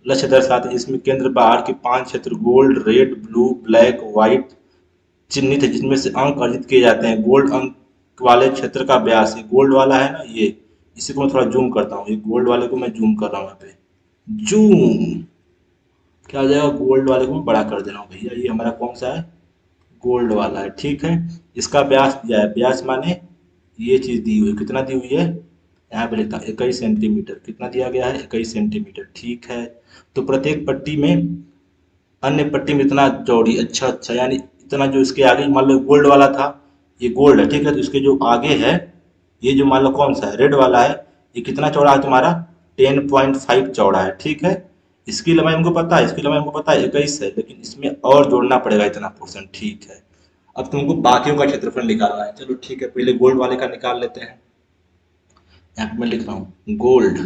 लक्ष्य दर्शाते इसमें केंद्र बाहर के 5 क्षेत्र gold red blue black white चिन्हित है, जिसमें से अंक अर्जित किए जाते हैं। गोल्ड अंक वाले क्षेत्र का व्यास, ये गोल्ड वाला है ना ये, इसी को मैं थोड़ा जूम करता हूँ, ये गोल्ड वाले को मैं जूम कर रहा हूँ यहाँ पे। जूम, क्या हो जाएगा, गोल्ड वाले को मैं बड़ा कर दे रहा हूँ भैया, ये हमारा कौन सा है, गोल्ड वाला है, ठीक है। इसका व्यास दिया है, व्यास माने ये चीज दी हुई है, कितना दी हुई है, यहाँ पे लिखा 21 सेंटीमीटर, कितना दिया गया है 21 सेंटीमीटर, ठीक है। तो प्रत्येक पट्टी में, अन्य पट्टी में इतना चौड़ी, अच्छा अच्छा, यानी इतना जो इसके आगे मान लो गोल्ड वाला था, ये गोल्ड है, ठीक है। तो इसके जो आगे है, ये जो मान लो कौन सा है, रेड वाला है, ये कितना चौड़ा है तुम्हारा, 10.5 चौड़ा है, ठीक है। इसकी लंबाई हमको पता है, इसकी लंबाई हमको पता है 21 है, लेकिन इसमें और जोड़ना पड़ेगा इतना पोर्शन, ठीक है। अब तुमको बाकियों का क्षेत्रफल निकालना है, चलो ठीक है, पहले गोल्ड वाले का निकाल लेते हैं। यहाँ पे मैं लिख रहा हूँ गोल्ड।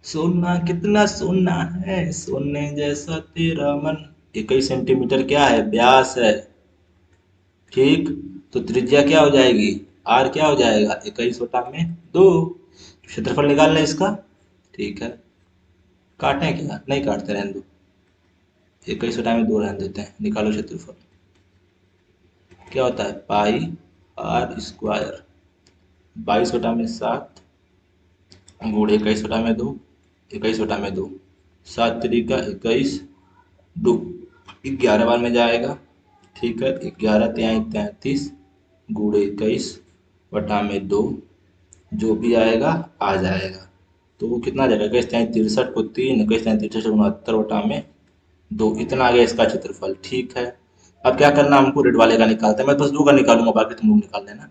सोना कितना सोना है, सोने जैसा तेरा मन। 21 सेंटीमीटर क्या है, व्यास है, ठीक। तो त्रिज्या क्या हो जाएगी, आर क्या हो जाएगा, 21/2। क्षेत्रफल निकालना है इसका, ठीक है। काटें क्या, नहीं काटते, रहने दो, 21/2 रहने देते हैं। निकालो क्षेत्रफल, क्या होता है, पाई आर स्क्वायर, 22/7 गुण 21/2, 21/2, 7 3 का 21, दो 11 बार में जाएगा, ठीक है, 11 तिहाई 33 गुणे 21 बटा में 2, जो भी आएगा आ जाएगा। तो वो कितना आ जाएगा, 21 तिहाई 63 को 3, 21 तिहाई 63 69 बटा में 2, इतना आ गया इसका क्षेत्रफल। ठीक है, अब क्या करना हमको, रेड वाले का निकालते हैं। मैं बस 2 का निकालूंगा, बाकी तुम लोग निकाल देना।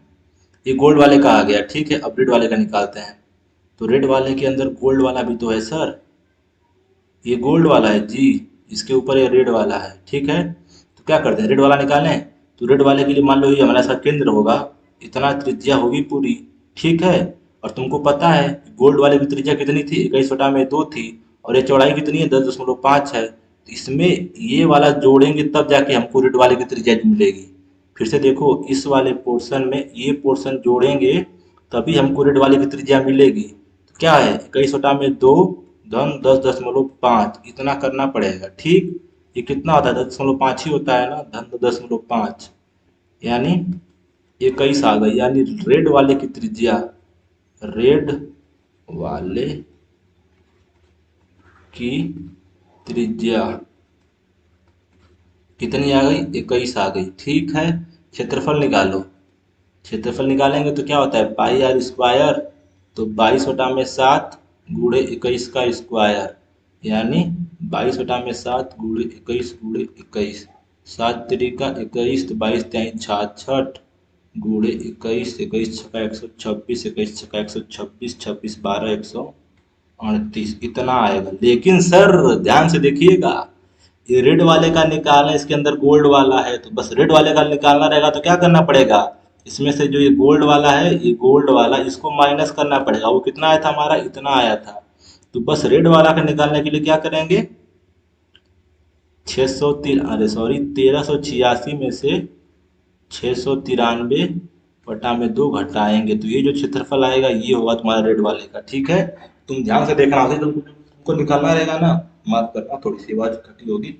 ये गोल्ड वाले का आ गया, ठीक है। अब रेड वाले का निकालते हैं। तो रेड वाले के अंदर गोल्ड वाला भी तो है सर, ये गोल्ड वाला है जी, इसके ऊपर ये रेड वाला है। ठीक है, तो क्या करते हैं, रेड वाला निकालें। तो रेड वाले के लिए मान लो ये हमारा सा केंद्र होगा, इतना त्रिज्या होगी पूरी। ठीक है, और तुमको पता है गोल्ड वाले की त्रिज्या कितनी थी, 21/2 थी, और ये चौड़ाई कितनी है, 10.5 है। तो इसमें ये वाला जोड़ेंगे तब जाके हमको रेड वाले की त्रिज्या मिलेगी। फिर से देखो, इस वाले पोर्शन में ये पोर्शन जोड़ेंगे तभी हमको रेड वाले की त्रिज्या मिलेगी। तो क्या है, 21/2 धन 10.5, इतना करना पड़ेगा। ठीक, ये कितना होता है, 10.5 ही होता है ना, धन 10.5, यानी 21 आ गई। यानी रेड वाले की त्रिज्या, रेड वाले की त्रिज्या कितनी आ गई, 21 आ गई। ठीक है, क्षेत्रफल निकालो। क्षेत्रफल निकालेंगे तो क्या होता है, पाई आर स्क्वायर, तो 22/7 गुणे 21 का स्क्वायर, यानी 22/7 गुणे 21 गुणे 21, 7×3 = 21, तो 22×3 = 66 गुणे 21, 21×6 = 126, 21×6 = 126, 26 12 138, इतना आएगा। लेकिन सर ध्यान से देखिएगा, ये रेड वाले का निकालना, इसके अंदर गोल्ड वाला है, तो बस रेड वाले का निकालना रहेगा तो क्या करना पड़ेगा, इसमें से जो ये गोल्ड वाला है, ये गोल्ड वाला इसको माइनस करना पड़ेगा। वो कितना आया था हमारा, इतना आया था। तो बस रेड वाला का निकालने के लिए क्या करेंगे, 1386 में से 693 बटा में 2 घटाएंगे, तो ये जो क्षेत्रफल आएगा ये होगा तुम्हारा रेड वाले का। ठीक है, तुम ध्यान से देखना, तुमको निकालना रहेगा ना, माफ करना थोड़ी सी आवाज खटी होगी।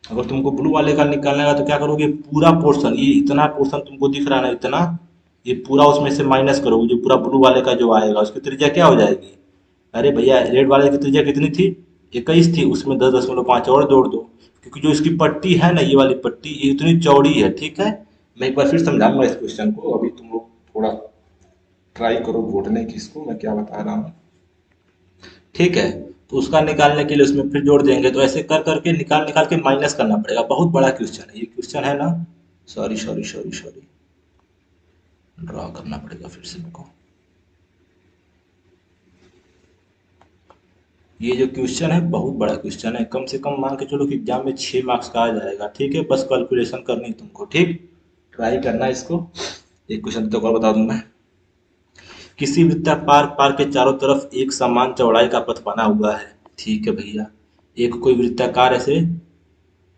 अगर तुमको ब्लू वाले का निकालना है तो क्या करोगे, पूरा पोर्शन, ये इतना पोर्शन तुमको दिख रहा है ना, इतना, ये पूरा उसमें से माइनस करोगे, जो पूरा ब्लू वाले का जो आएगा उसकी त्रिज्या क्या हो जाएगी। अरे भैया, रेड वाले की त्रिज्या कितनी थी, 21 थी, उसमें 10.5 और जोड़ दो, क्योंकि जो इसकी पट्टी है ना, ये वाली पट्टी, ये इतनी चौड़ी है। ठीक है, मैं एक बार फिर समझाऊंगा इस क्वेश्चन को, अभी तुम लोग थोड़ा ट्राई करो घोटने की इसको, मैं क्या बता रहा हूँ। ठीक है, तो उसका निकालने के लिए उसमें फिर जोड़ देंगे, तो ऐसे कर करके निकाल निकाल के माइनस करना पड़ेगा। बहुत बड़ा क्वेश्चन है ये, क्वेश्चन है ना, sorry sorry sorry sorry, draw करना पड़ेगा फिर से मेरे को। ये जो क्वेश्चन है बहुत बड़ा क्वेश्चन है, कम से कम मान के चलो कि एग्जाम में 6 मार्क्स का आ जाएगा। ठीक है, बस कैलकुलेशन करनी है तुमको। ठीक, ट्राई करना इसको। एक क्वेश्चन तो और बता दूं मैं, किसी वृत्ताकार पार्क के चारों तरफ एक समान चौड़ाई का पथ बना हुआ है। ठीक है भैया, एक कोई वृत्ताकार ऐसे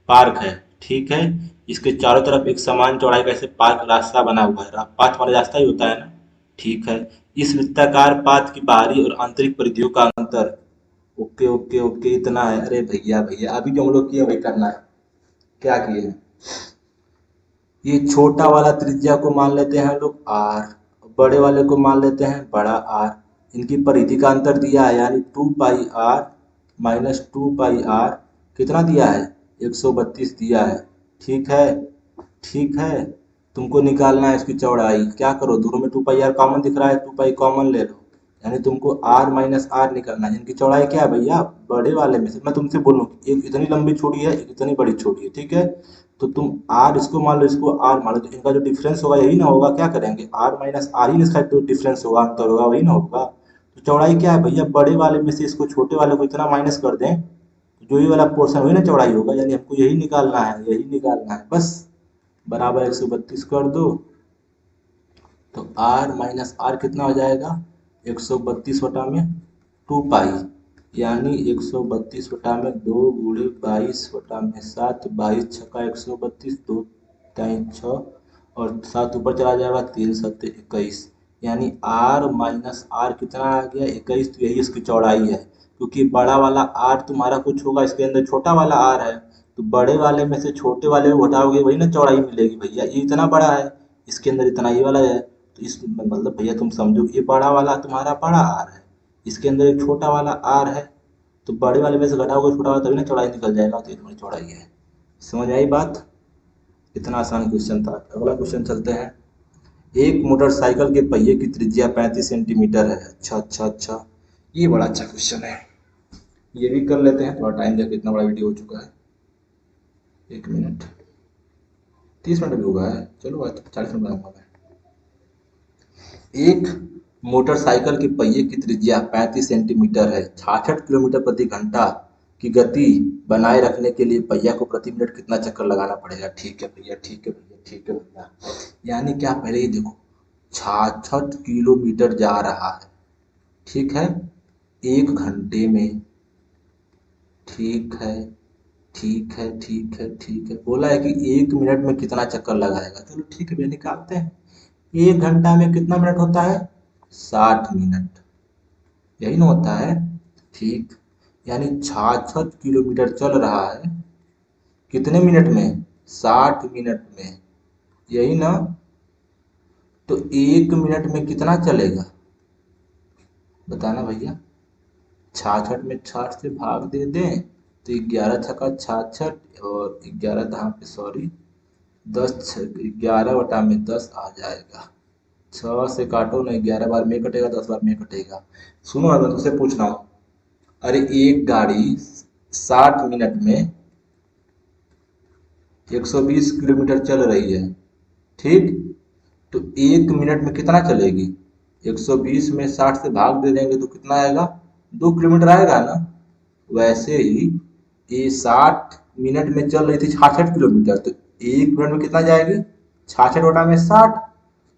पार्क है। ठीक है, इसके चारों तरफ एक समान चौड़ाई का ऐसे पार्क रास्ता बना हुआ है, पाथ वाला रास्ता ही होता है ना। ठीक है, इस वृत्ताकार पाथ की बाहरी और आंतरिक परिधियों का अंतर, ओके ओके ओके, इतना है। अरे भैया भैया, अभी जो हम लोग किए वही करना है। क्या किए, ये छोटा वाला त्रिज्या को मान लेते हैं हम लोग आर, बड़े वाले को मान लेते हैं बड़ा आर। इनकी परिधि का अंतर दिया है, यानी 2πr माइनस 2πr, कितना दिया है, 132 दिया है। ठीक है, ठीक है, तुमको निकालना है इसकी चौड़ाई। क्या करो, दोनों में 2πr कॉमन दिख रहा है, 2π कॉमन ले लो, यानी तुमको r माइनस आर निकालना है। इनकी चौड़ाई क्या है भैया, बड़े वाले में से मैं तुमसे बोलूँ, एक इतनी लंबी छोड़ी है, एक इतनी बड़ी छोड़ी है। ठीक है, तो तुम r इसको मान लो, इसको r मान लो, तो इनका जो डिफरेंस होगा यही ना होगा। क्या करेंगे, r माइनस आर ही इसका जो डिफरेंस होगा, अंतर होगा, वही ना होगा। तो चौड़ाई क्या है भैया, बड़े वाले में से इसको छोटे वाले को इतना माइनस कर दें, तो जो ये वाला पोर्शन वही ना चौड़ाई होगा, यानी हमको यही निकालना है, यही निकालना है बस। बराबर 132 कर दो, तो r माइनस आर कितना हो जाएगा, 132 बटा में 2π, यानी 132 बटा में 2 गुणे 22 बटा में 7, 22 छक्का 132, 2 3 6, और 7 ऊपर चला जाएगा, 3 7 21, यानी r माइनस आर कितना आ गया, 21। तो यही इसकी चौड़ाई है, क्योंकि बड़ा वाला r तुम्हारा कुछ होगा, इसके अंदर छोटा वाला r है, तो बड़े वाले में से छोटे वाले को घटाओगे वही ना चौड़ाई मिलेगी भैया। ये इतना बड़ा है, इसके अंदर इतना ये वाला है, तो इस मतलब भैया तुम समझो, ये बड़ा वाला तुम्हारा बड़ा आर है, इसके अंदर एक छोटा वाला आर है, तो बड़े वाले में से घटाओगे छोटा वाला, तभी ना चौड़ाई निकल जाएगा, तो ये तुम्हारी चौड़ाई है। समझ आई बात, इतना आसान क्वेश्चन था। अगला क्वेश्चन चलते हैं। एक मोटरसाइकिल के पहिए की त्रिज्या 35 सेंटीमीटर है। अच्छा अच्छा अच्छा, ये बड़ा अच्छा क्वेश्चन है। ये भी कर लेते हैं, थोड़ा टाइम देखो इतना बड़ा वीडियो हो चुका है। 1 मिनट 30 मिनट भी हुआ है, चलो आज 40 मिनट बनाऊंगा मैं। एक मोटरसाइकिल के पहिए की त्रिज्या 35 सेंटीमीटर है। 66 किलोमीटर प्रति घंटा की गति बनाए रखने के लिए पहिया को प्रति मिनट कितना चक्कर लगाना पड़ेगा। ठीक है भैया, ठीक है भैया, ठीक है भैया। यानी क्या, पहले ये देखो, 66 किलोमीटर जा रहा है, ठीक है, 1 घंटे में। ठीक है, ठीक है, ठीक है, ठीक है। बोला है कि 1 मिनट में कितना चक्कर लगाएगा। चलो ठीक है भैया, निकालते हैं। 1 घंटा में कितना मिनट होता है? 60 मिनट, यही ना होता है। ठीक, यानी 66 किलोमीटर चल रहा है कितने मिनट में? 60 मिनट में, यही ना। तो 1 मिनट में कितना चलेगा, बताना भैया। 66 में 60 से भाग दे दें तो 11 छक्का 66, और 11 दहाँ पे सॉरी 11/10 आ जाएगा। 6 से काटो ना, 11 बार में कटेगा, 10 बार में कटेगा। सुनो ना, मैं तुझसे पूछ रहा हूँ। अरे एक गाड़ी 60 मिनट में 120 किलोमीटर चल रही है, ठीक, तो 1 मिनट में कितना चलेगी? 120 में 60 से भाग दे देंगे तो कितना आएगा? 2 किलोमीटर आएगा ना। वैसे ही ये 60 मिनट में चल रही थी 66 किलोमीटर, तो 1 मिनट में कितना जाएगी? 66/60।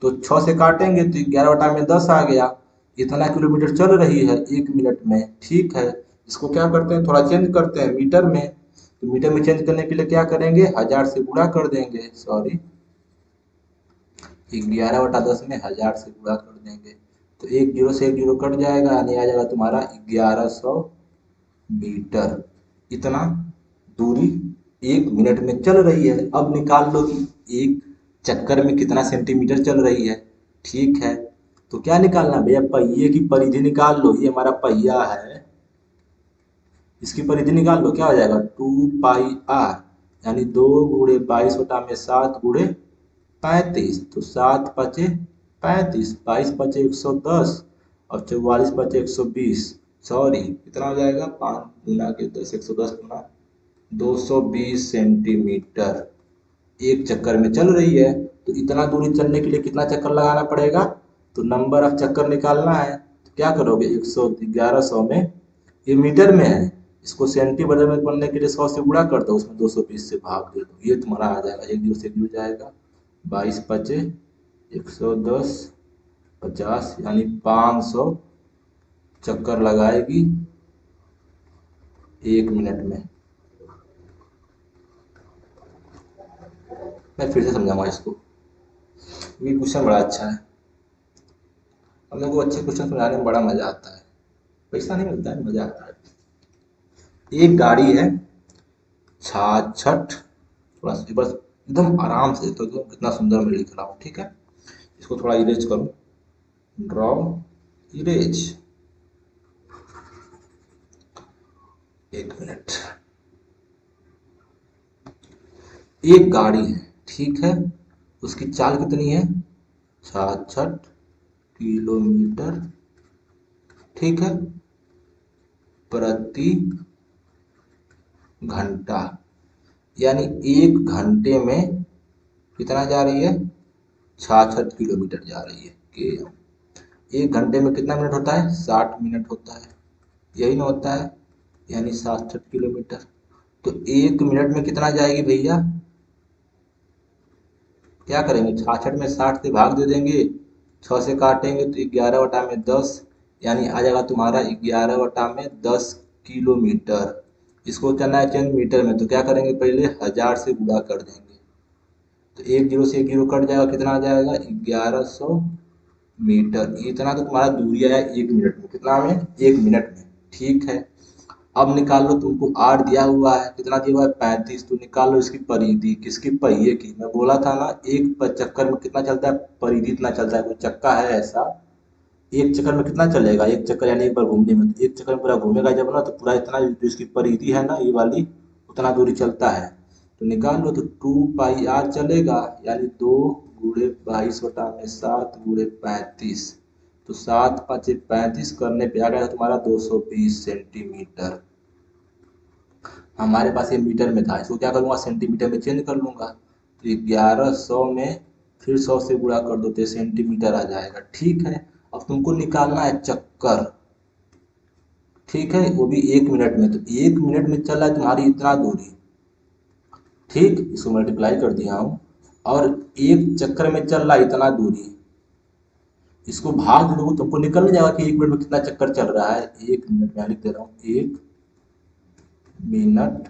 तो 6 से काटेंगे तो 11/10 आ गया। इतना किलोमीटर चल रही है 1 मिनट में, ठीक है। इसको क्या करते हैं, थोड़ा चेंज करते हैं मीटर में। तो मीटर में चेंज करने के लिए क्या करेंगे, 1000 से गुणा कर देंगे, सॉरी 11/10 में 1000 से गुणा कर देंगे। तो एक जीरो से एक जीरो कट जाएगा, यानी आ जाएगा तुम्हारा 1100 मीटर। इतना दूरी 1 मिनट में चल रही है। अब निकाल लो कि एक चक्कर में कितना सेंटीमीटर चल रही है। ठीक है, तो क्या निकालना भैया, पहिए की परिधि निकाल लो। ये हमारा पहिया है, इसकी परिधि निकाल लो। क्या हो जाएगा, 2πr, यानी 2 × 22/7 × 35। तो 7×5 = 35, 22×5 = 110, और 44×5 = 120। सॉरी कितना हो जाएगा, 5×10 110 × 220 सेंटीमीटर एक चक्कर में चल रही है। तो इतना दूरी चलने के लिए कितना चक्कर लगाना पड़ेगा? तो नंबर ऑफ चक्कर निकालना है। तो क्या करोगे, 1100 में, ये मीटर में है, इसको सेंटीमीटर में बनने के लिए 100 से गुणा कर दो, उसमें 220 से भाग दे दो, ये तुम्हारा आ जाएगा। एक जीरो से एक जीरो जाएगा, 22×5 = 110, 50, यानी 500 चक्कर लगाएगी 1 मिनट में। मैं फिर से समझाऊंगा इसको, ये क्वेश्चन बड़ा अच्छा है। हम लोग को अच्छे क्वेश्चन समझाने में बड़ा मजा आता है। पैसा नहीं मिलता है, मजा आता है। एक गाड़ी है 66, थोड़ा सा बस एकदम आराम से तो कितना सुंदर मैं लिख रहा हूँ, ठीक है। इसको थोड़ा इरेज करो, ड्रॉ, इरेज। 1 मिनट। एक गाड़ी है, ठीक है, उसकी चाल कितनी है, 66 किलोमीटर, ठीक है, प्रति घंटा। यानी 1 घंटे में कितना जा रही है, 66 किलोमीटर जा रही है। कि 1 घंटे में कितना मिनट होता है, 60 मिनट होता है, यही ना होता है। यानी 67 किलोमीटर। तो 1 मिनट में कितना जाएगी भैया, क्या करेंगे, 66 में 60 से भाग दे देंगे, 6 से काटेंगे तो 11/10, यानी आ जाएगा तुम्हारा 11/10 किलोमीटर। इसको करना है चेंज मीटर में, तो क्या करेंगे, पहले 1000 से गुणा कर देंगे। तो एक जीरो से एक जीरो कट जाएगा, कितना आ जाएगा, 1100 मीटर। इतना तो तुम्हारा दूरी है 1 मिनट में। कितना में, 1 मिनट में, ठीक है। अब निकाल लो, तुमको आर दिया हुआ है, कितना दिया हुआ है, 35। तो निकाल लो इसकी परिधि, किसकी, पहिए की। मैं बोला था ना, एक चक्कर में कितना चलता है, परिधि इतना चलता है। कोई चक्का है ऐसा, एक चक्कर में कितना चलेगा, एक चक्कर यानी एक बार घूमने में, तो एक चक्कर में पूरा घूमेगा जब ना, तो पूरा इतना जो इसकी परिधि है ना, ये वाली, उतना दूरी चलता है। तो निकाल लो, तो 2 पाई r चलेगा, यानी 2 × 22/7 × 35। तो 7×5 = 35 करने पे आ गया तुम्हारा 220 सेंटीमीटर। हमारे पास ये मीटर में था, इसको क्या करूँगा सेंटीमीटर में चेंज कर लूँगा। तो 1100 में फिर 100 से गुणा कर दो तो सेंटीमीटर आ जाएगा। ठीक है, अब तुमको निकालना है चक्कर। ठीक है, वो भी 1 मिनट में। तो 1 मिनट में चल रहा है तुम्हारी इतना दूरी। ठीक, इसको मल्टीप्लाई कर दिया हूँ, और एक चक्कर में चल रहा है इतना दूरी। इसको भाग दो, तुमको निकल नहीं जाएगा कि 1 मिनट में कितना चक्कर चल रहा है। 1 मिनट में लिख दे रहा हूँ, 1 मिनट,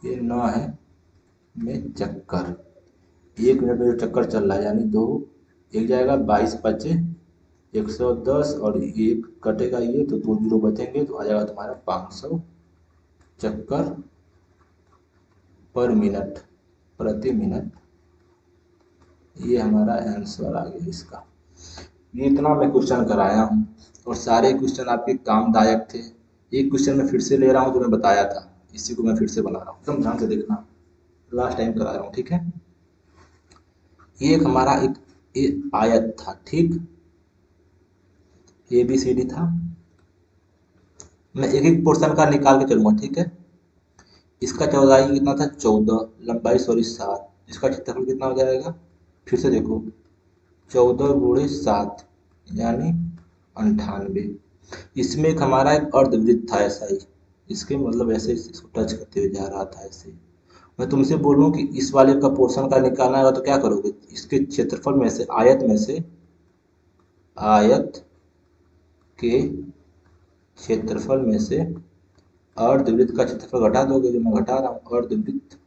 ये 9 है में चक्कर। 1 मिनट में जो चक्कर चल रहा है, यानी 2 एक जाएगा, 22×5 = 110, और एक कटेगा ये तो 2 जीरो बचेंगे, तो आ जाएगा तुम्हारा 500 चक्कर पर मिनट, प्रति मिनट। ये हमारा आंसर आ गया इसका। ये इतना मैं क्वेश्चन कराया हूँ, और सारे क्वेश्चन आपके कामदायक थे। एक क्वेश्चन मैं फिर से ले रहा हूँ जो मैं बताया था, इसी को मैं फिर से बना रहा हूँ, एकदम ध्यान से देखना, लास्ट टाइम करा रहा हूँ। ठीक है, ये एक हमारा एक आयत था। ठीक, ABCD था। मैं एक एक पोर्शन का निकाल के चलूंगा। ठीक है, इसका चौड़ाई कितना था 14, लंबाई सॉरी 7, इसका क्षेत्रफल कितना हो जाएगा, फिर से देखो 14×7 यानी 98। इसमें एक हमारा एक अर्धवृत्त था ऐसा ही, इसके मतलब ऐसे इसको टच करते हुए जा रहा था ऐसे। मैं तुमसे बोलूं कि इस वाले का पोर्शन का निकालना है तो क्या करोगे, इसके क्षेत्रफल में से, आयत में से, आयत के क्षेत्रफल में से अर्धवृत्त का क्षेत्रफल घटा दोगे, जो मैं घटा रहा हूँ, अर्धवृत्त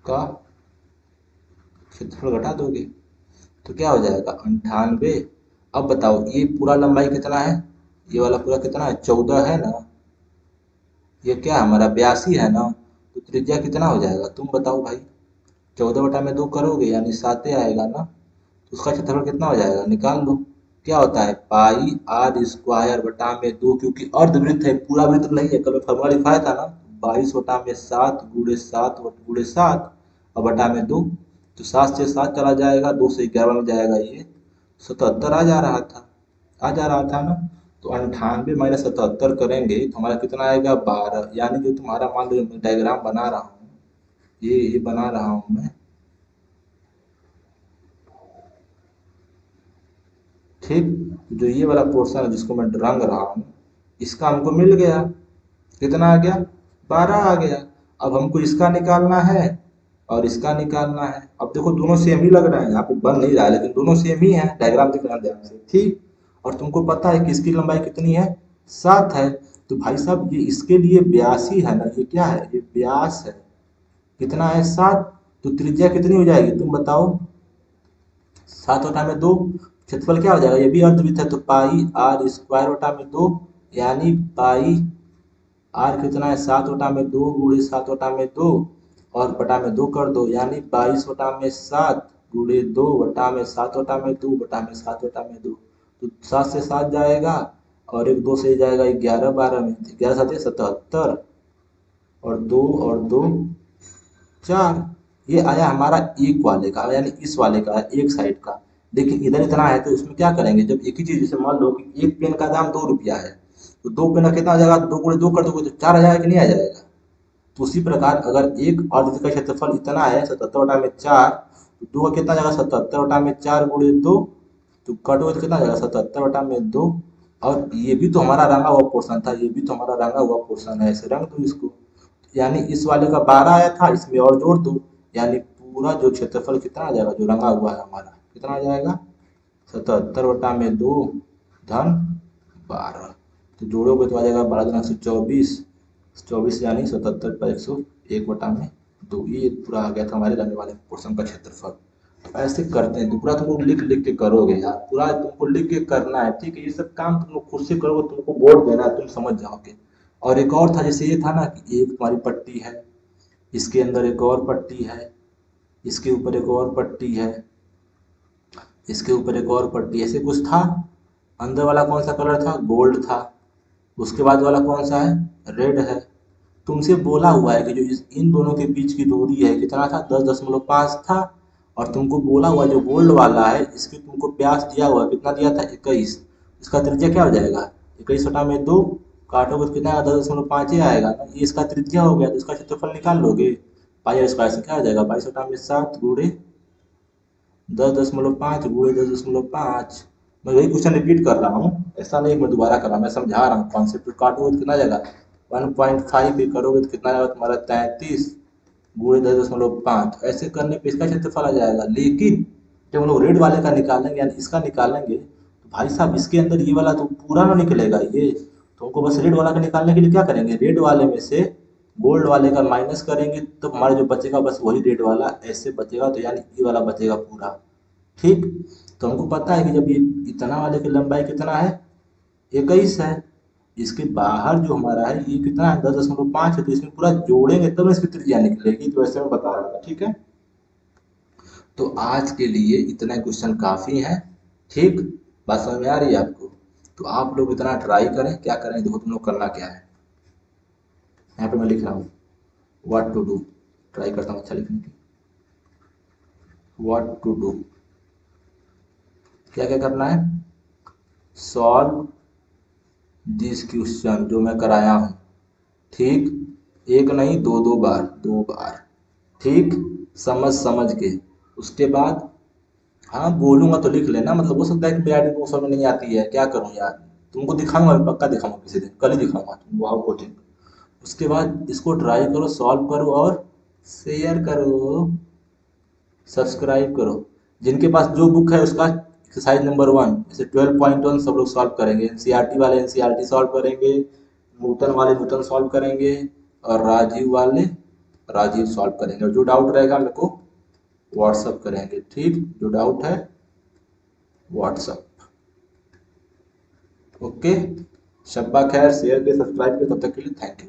का क्षेत्रफल घटा दोगे तो क्या हो जाएगा 98। अब बताओ ये पूरा लंबाई कितना है, ये वाला पूरा कितना है 14 है ना, ये क्या है हमारा 82 है ना, तो त्रिज्या कितना हो जाएगा तुम बताओ भाई। 14/2 करोगे यानी 7 आएगा ना, तो उसका क्षेत्रफल कितना हो जाएगा निकाल लो। क्या होता है πr²/2, क्योंकि अर्धवृत्त है, पूरा वृत्त नहीं है। कल मैं फॉर्मूला लिखाया था ना, 22/7 × 7 × 7 और बटा में 2, तो 7 से 7 चला जाएगा, 2 से 11 में जाएगा, ये 77 आ जा रहा था ना। तो 98 - 77 करेंगे तो हमारा कितना आएगा 12, यानी जो तुम्हारा मान लो मैं डायग्राम बना रहा हूँ, ये बना रहा हूँ मैं। ठीक, जो ये वाला पोर्शन है जिसको मैं रंग रहा हूँ, इसका हमको मिल गया, कितना आ गया 12 आ गया। अब हमको इसका निकालना है और इसका निकालना है। अब देखो दोनों सेम ही लग रहा है, यहाँ पे बन नहीं रहा है लेकिन दोनों सेम ही है, डायग्राम दिख रहा है ध्यान से। ठीक, और तुमको पता है कि इसकी लंबाई कितनी है 7 है, तो भाई साहब ये इसके लिए 82 है ना, ये क्या है ये व्यास है, कितना है 7, तो त्रिज्या कितनी हो जाएगी तुम बताओ, 7/2। क्षेत्रफल क्या हो जाएगा, ये भी अर्धवृत्त है, तो πr²/2, यानी पाई आर कितना है 7/2 × 7/2 और बटा में 2 कर दो, यानी 22/7 × 2 बटा में 7/2 बटा में 7/2। तो 7 से 7 जाएगा और एक 2 से जाएगा 11, 12 में 11 7 77 और 2 4। ये आया हमारा एक वाले का, यानी इस वाले का एक साइड का। लेकिन इधर इतना है तो उसमें क्या करेंगे, जब एक ही चीज, जैसे मान लो कि एक पेन का दाम 2 रुपया है, तो 2 पेन का कितना आ जाएगा, 2 × 2 कर दोगे तो 4 आ जाएगा कि नहीं आ जाएगा। तो उसी प्रकार अगर एक अर्ध का क्षेत्रफल इतना है 77/4, तो 2 का कितना जाएगा 77/4 × 2, तो कटोगे तो कितना जाएगा 77/2। और ये भी तो हमारा रंगा हुआ पोर्शन था, ये भी तो हमारा रंगा हुआ पोर्शन है, ऐसे रंग दो इसको, यानी इस वाले का 12 आया था, इसमें और जोड़ दो, यानी पूरा जो क्षेत्रफल कितना आ जाएगा, जो रंगा हुआ है हमारा कितना आ जाएगा 77/2 धन 12। तो जोड़ोगे तो आ जाएगा 12×124, 24 यानी 77/101/2। ये पूरा आ गया था हमारे रहने वाले पोर्शन का क्षेत्रफल। तो ऐसे करते हैं, तो पूरा तुम लोग लिख लिख के करोगे यार, पूरा तुमको लिख के करना है। ठीक है, ये सब काम तुम लोग खुद से करोगे, तुमको बोर्ड देना है, तुम समझ जाओगे। और एक और था, जैसे ये था ना कि एक तुम्हारी पट्टी है, इसके अंदर एक और पट्टी है, इसके ऊपर एक और पट्टी है, इसके ऊपर एक और पट्टी, ऐसे कुछ था। अंदर वाला कौन सा कलर था, गोल्ड था। उसके बाद वाला कौन सा है, रेड है। तुमसे बोला हुआ है कि जो इन दोनों के बीच की दूरी है कितना था, 10.5 था। और तुमको बोला हुआ जो गोल्ड वाला है इसकी तुमको व्यास दिया हुआ है, कितना दिया था, 21। इसका त्रिज्या क्या हो जाएगा, 21/2, काटोगे तो कितना, 10.5 ही आएगा ना, ये इसका त्रिज्या हो गया। तो इसका क्षेत्रफल निकाल लोगे, पाई आर स्क्वायर से क्या हो जाएगा, 22/7 गुणे 10.5 गुणे 10.5। मैं वही क्वेश्चन रिपीट कर रहा हूँ, ऐसा नहीं मैं दोबारा कर रहा हूँ, मैं समझा रहा हूँ कॉन्सेप्ट। काटोगे तो कितना जाएगा, 1.5 भी करोगे तो कितना जाएगा तुम्हारा, 33 गुणे 10.5। ऐसे करने पे इसका क्षेत्रफल आ जाएगा। लेकिन जब हम लोग रेड वाले का निकालेंगे यानी इसका निकालेंगे तो भाई साहब इसके अंदर ये वाला तो पूरा ना निकलेगा ये। तो हमको बस रेड वाला का निकालने के लिए क्या करेंगे, रेड वाले में से गोल्ड वाले का माइनस करेंगे तो हमारा जो बचेगा बस वही रेड वाला ऐसे बचेगा, तो यानी ये वाला बचेगा पूरा। ठीक। तो हमको पता है कि जब ये इतना वाले की लंबाई कितना है, 21 है। इसके बाहर जो हमारा है ये कितना है, 10.5 है। तो इसमें पूरा जोड़ेंगे तब इसकी त्रिज्या निकलेगी, तो ऐसे मैं बता रहा था। ठीक है। तो आज के लिए इतना क्वेश्चन काफी है। ठीक। बात समझ में आ रही है आपको। तो आप लोग इतना ट्राई करें, क्या करें देखो तुम लोग करना क्या है। यहाँ पे मैं लिख रहा हूँ व्हाट टू डू, ट्राई करता हूँ अच्छा लिखने की। व्हाट टू डू, क्या क्या करना है, सॉल्व दिस क्वेश्चन जो मैं कराया हूँ। ठीक। एक नहीं, दो दो बार, 2 बार। ठीक। समझ समझ के। उसके बाद हाँ बोलूंगा तो लिख लेना, मतलब हो सकता है कि मेरी आईडी को समझ में नहीं आती है, क्या करूँ यार। तुमको दिखाऊंगा, मैं पक्का दिखाऊंगा, किसी दिन कल ही दिखाऊंगा तुमको आओ कोचिंग। उसके बाद इसको ट्राई करो, सॉल्व करो और शेयर करो, सब्सक्राइब करो। जिनके पास जो बुक है उसका एक्सरसाइज नंबर 1 जैसे 12.1 सब लोग सॉल्व करेंगे, एनसीईआरटी वाले एनसीईआरटी सॉल्व करेंगे, नूतन वाले नूतन सॉल्व करेंगे, और राजीव वाले राजीव सॉल्व करेंगे। और जो डाउट रहेगा मेरे को व्हाट्सअप करेंगे। ठीक। जो डाउट है व्हाट्सअप। ओके। शब्बा खैर, शेयर के, सब्सक्राइब के, तब तक के लिए थैंक यू।